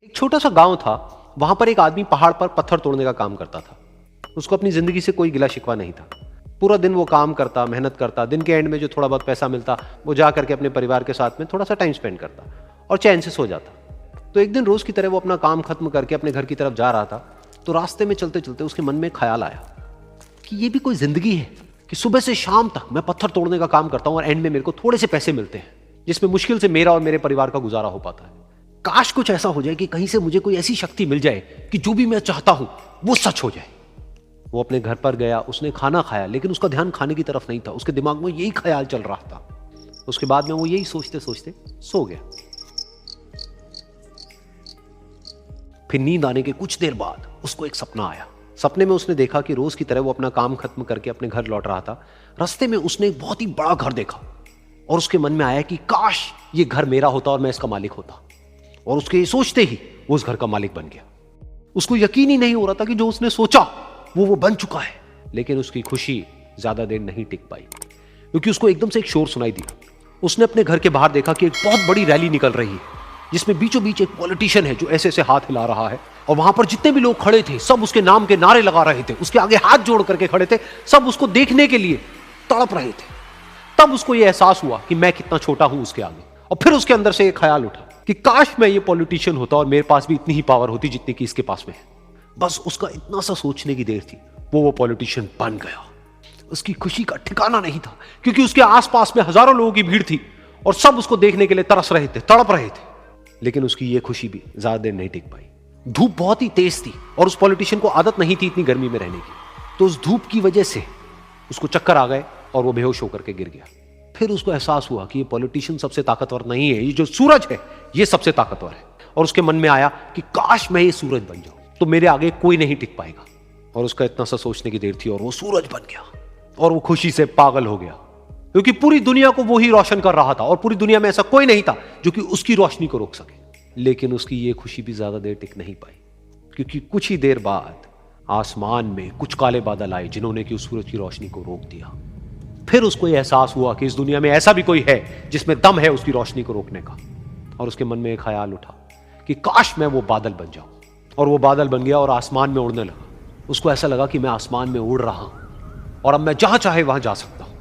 एक छोटा सा गांव था। वहां पर एक आदमी पहाड़ पर पत्थर तोड़ने का काम करता था। उसको अपनी जिंदगी से कोई गिला शिकवा नहीं था। पूरा दिन वो काम करता, मेहनत करता। दिन के एंड में जो थोड़ा बहुत पैसा मिलता वो जा करके अपने परिवार के साथ में थोड़ा सा टाइम स्पेंड करता और चैन से सो जाता। तो एक दिन रोज की तरह वो अपना काम खत्म करके अपने घर की तरफ जा रहा था। तो रास्ते में चलते चलते उसके मन में ख्याल आया कि ये भी कोई जिंदगी है कि सुबह से शाम तक मैं पत्थर तोड़ने का काम करता हूं और एंड में मेरे को थोड़े से पैसे मिलते हैं जिसमें मुश्किल से मेरा और मेरे परिवार का गुजारा हो पाता है। काश कुछ ऐसा हो जाए कि कहीं से मुझे कोई ऐसी शक्ति मिल जाए कि जो भी मैं चाहता हूं वो सच हो जाए। वो अपने घर पर गया, उसने खाना खाया, लेकिन उसका ध्यान खाने की तरफ नहीं था। उसके दिमाग में यही ख्याल चल रहा था। उसके बाद में वो यही सोचते सोचते सो गया। फिर नींद आने के कुछ देर बाद उसको एक सपना आया। सपने में उसने देखा कि रोज की तरह वो अपना काम खत्म करके अपने घर लौट रहा था। रास्ते में उसने एक बहुत ही बड़ा घर देखा और उसके मन में आया कि काश ये घर मेरा होता और मैं इसका मालिक होता। और उसके ये सोचते ही वो उस घर का मालिक बन गया। उसको यकीन ही नहीं हो रहा था कि जो उसने सोचा वो बन चुका है। लेकिन उसकी खुशी ज्यादा देर नहीं टिक पाई, क्योंकि उसको एकदम से एक शोर सुनाई दिया। उसने अपने घर के बाहर देखा कि एक बहुत बड़ी रैली निकल रही है जिसमें बीचों बीच एक पॉलिटिशियन है जो ऐसे ऐसे हाथ हिला रहा है। और वहां पर जितने भी लोग खड़े थे सब उसके नाम के नारे लगा रहे थे। उसके आगे हाथ जोड़ करके खड़े थे। सब उसको देखने के लिए तड़प रहे थे। तब उसको यह एहसास हुआ कि मैं कितना छोटा हूं उसके आगे। और फिर उसके अंदर से एक ख्याल उठा कि काश मैं ये पॉलिटिशियन होता और मेरे पास भी इतनी ही पावर होती जितनी कि इसके पास में है। बस उसका इतना सा सोचने की देर थी, वो पॉलिटिशियन बन गया। उसकी खुशी का ठिकाना नहीं था, क्योंकि उसके आसपास में हजारों लोगों की भीड़ थी और सब उसको देखने के लिए तरस रहे थे, तड़प रहे थे। लेकिन उसकी ये खुशी भी ज्यादा देर नहीं टिक पाई। धूप बहुत ही तेज थी और उस पॉलिटिशियन को आदत नहीं थी इतनी गर्मी में रहने की। तो उस धूप की वजह से उसको चक्कर आ गए और वो बेहोश होकर के गिर गया। फिर उसको एहसास हुआ कि ये पॉलिटिशियन सबसे ताकतवर नहीं है, ये जो सूरज है ये सबसे ताकतवर है। और उसके मन में आया कि काश मैं ये सूरज बन जाऊं तो मेरे आगे कोई नहीं टिक पाएगा। और उसका इतना सा सोचने की देर थी और वो सूरज बन गया। और वो खुशी से पागल हो गया, क्योंकि पूरी दुनिया को वो ही रोशन कर रहा था और पूरी दुनिया में ऐसा कोई नहीं था जो कि उसकी रोशनी को रोक सके। लेकिन उसकी ये खुशी भी ज्यादा देर टिक नहीं पाई, क्योंकि कुछ ही देर बाद आसमान में कुछ काले बादल आए जिन्होंने कि उस सूरज की रोशनी को रोक दिया। फिर उसको यह एहसास हुआ कि इस दुनिया में ऐसा भी कोई है जिसमें दम है उसकी रोशनी को रोकने का। और उसके मन में एक ख्याल उठा कि काश मैं वो बादल बन जाऊं। और वो बादल बन गया और आसमान में उड़ने लगा। उसको ऐसा लगा कि मैं आसमान में उड़ रहा हूं और अब मैं जहां चाहे वहां जा सकता हूं।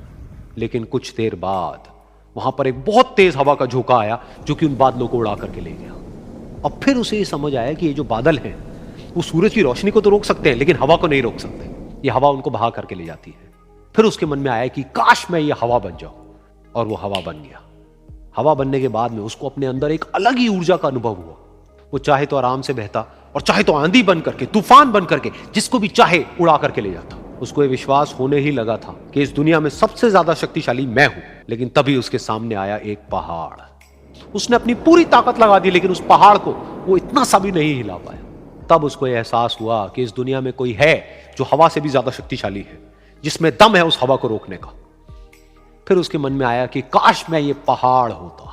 लेकिन कुछ देर बाद वहां पर एक बहुत तेज हवा का झोंका आया जो कि उन बादलों को उड़ा करके ले गया। अब फिर उसे ये समझ आया कि ये जो बादल हैं वो सूरज की रोशनी को तो रोक सकते हैं लेकिन हवा को नहीं रोक सकते। ये हवा उनको बहा करके ले जाती है। फिर उसके मन में आया कि काश मैं ये हवा बन जाऊं। और वो हवा बन गया। हवा बनने के बाद में उसको अपने अंदर एक अलग ही ऊर्जा का अनुभव हुआ। वो चाहे तो आराम से बहता और चाहे तो आंधी बन करके, तूफान बन करके, जिसको भी चाहे उड़ा करके ले जाता। उसको ये विश्वास होने ही लगा था कि इस दुनिया में सबसे ज्यादा शक्तिशाली मैं हूं। लेकिन तभी उसके सामने आया एक पहाड़। उसने अपनी पूरी ताकत लगा दी लेकिन उस पहाड़ को वो इतना सा भी नहीं हिला पाया। तब उसको यह एहसास हुआ कि इस दुनिया में कोई है जो हवा से भी ज्यादा शक्तिशाली है, जिसमें दम है उस हवा को रोकने का। फिर उसके मन में आया कि काश मैं ये पहाड़ होता।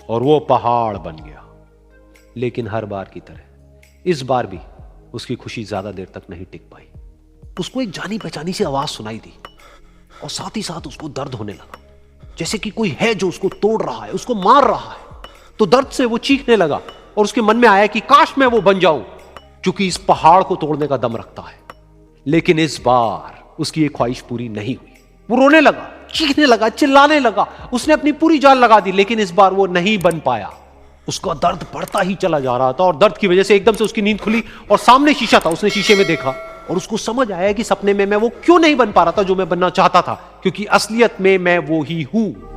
और वो पहाड़ बन गया। लेकिन हर बार की तरह इस बार भी उसकी खुशी ज्यादा देर तक नहीं टिक पाई। उसको एक जानी पहचानी सी आवाज सुनाई दी और साथ ही साथ उसको दर्द होने लगा, जैसे कि कोई है जो उसको तोड़ रहा है, उसको मार रहा है। तो दर्द से वो चीखने लगा और उसके मन में आया कि काश मैं वो बन जाऊं क्योंकि इस पहाड़ को तोड़ने का दम रखता है। लेकिन इस बार उसकी ये ख्वाहिश पूरी नहीं हुई। वो रोने लगा, चीखने लगा, चिल्लाने लगा। उसने अपनी पूरी जान लगा दी लेकिन इस बार वो नहीं बन पाया। उसका दर्द बढ़ता ही चला जा रहा था और दर्द की वजह से एकदम से उसकी नींद खुली और सामने शीशा था। उसने शीशे में देखा और उसको समझ आया कि सपने में मैं वो क्यों नहीं बन पा रहा था जो मैं बनना चाहता था, क्योंकि असलियत में मैं वो ही हूं।